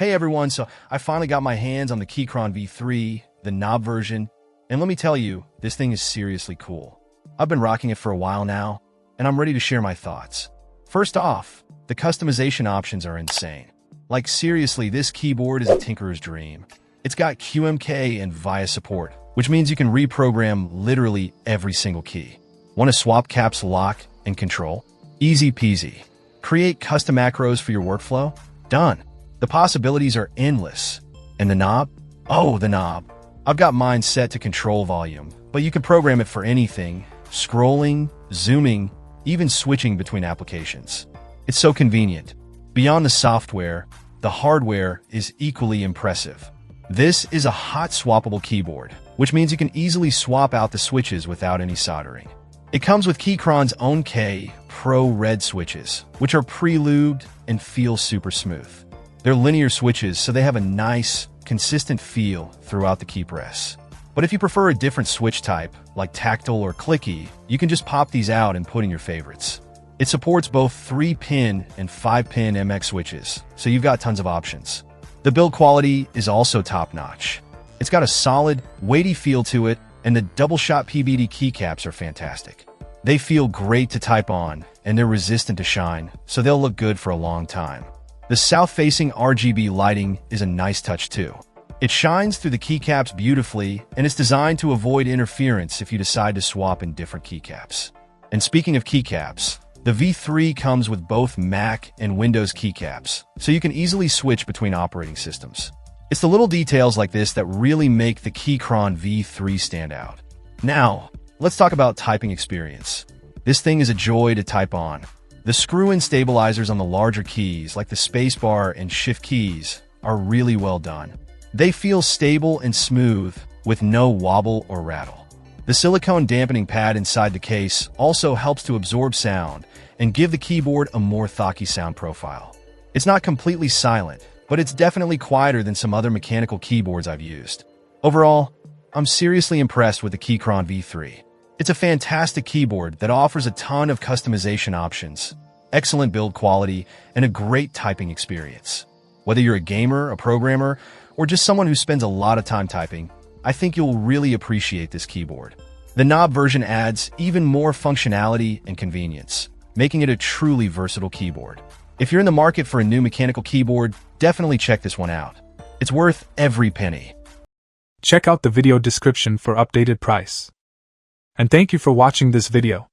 Hey everyone, so I finally got my hands on the Keychron V3, the knob version, and let me tell you, this thing is seriously cool. I've been rocking it for a while now, and I'm ready to share my thoughts. First off, the customization options are insane. Like seriously, this keyboard is a tinkerer's dream. It's got QMK and VIA support, which means you can reprogram literally every single key. Want to swap caps lock and control? Easy peasy. Create custom macros for your workflow? Done. The possibilities are endless. And the knob? Oh, the knob. I've got mine set to control volume, but you can program it for anything, scrolling, zooming, even switching between applications. It's so convenient. Beyond the software, the hardware is equally impressive. This is a hot swappable keyboard, which means you can easily swap out the switches without any soldering. It comes with Keychron's own K Pro Red switches, which are pre-lubed and feel super smooth. They're linear switches, so they have a nice, consistent feel throughout the key press. But if you prefer a different switch type, like tactile or clicky, you can just pop these out and put in your favorites. It supports both 3-pin and 5-pin MX switches, so you've got tons of options. The build quality is also top-notch. It's got a solid, weighty feel to it, and the double-shot PBD keycaps are fantastic. They feel great to type on, and they're resistant to shine, so they'll look good for a long time. The south-facing RGB lighting is a nice touch too. It shines through the keycaps beautifully, and it's designed to avoid interference if you decide to swap in different keycaps. And speaking of keycaps, the V3 comes with both Mac and Windows keycaps, so you can easily switch between operating systems. It's the little details like this that really make the Keychron V3 stand out. Now, let's talk about typing experience. This thing is a joy to type on. The screw-in stabilizers on the larger keys, like the spacebar and shift keys, are really well done. They feel stable and smooth, with no wobble or rattle. The silicone dampening pad inside the case also helps to absorb sound and give the keyboard a more thocky sound profile. It's not completely silent, but it's definitely quieter than some other mechanical keyboards I've used. Overall, I'm seriously impressed with the Keychron V3. It's a fantastic keyboard that offers a ton of customization options, excellent build quality, and a great typing experience. Whether you're a gamer, a programmer, or just someone who spends a lot of time typing, I think you'll really appreciate this keyboard. The knob version adds even more functionality and convenience, making it a truly versatile keyboard. If you're in the market for a new mechanical keyboard, definitely check this one out. It's worth every penny. Check out the video description for updated price. And thank you for watching this video.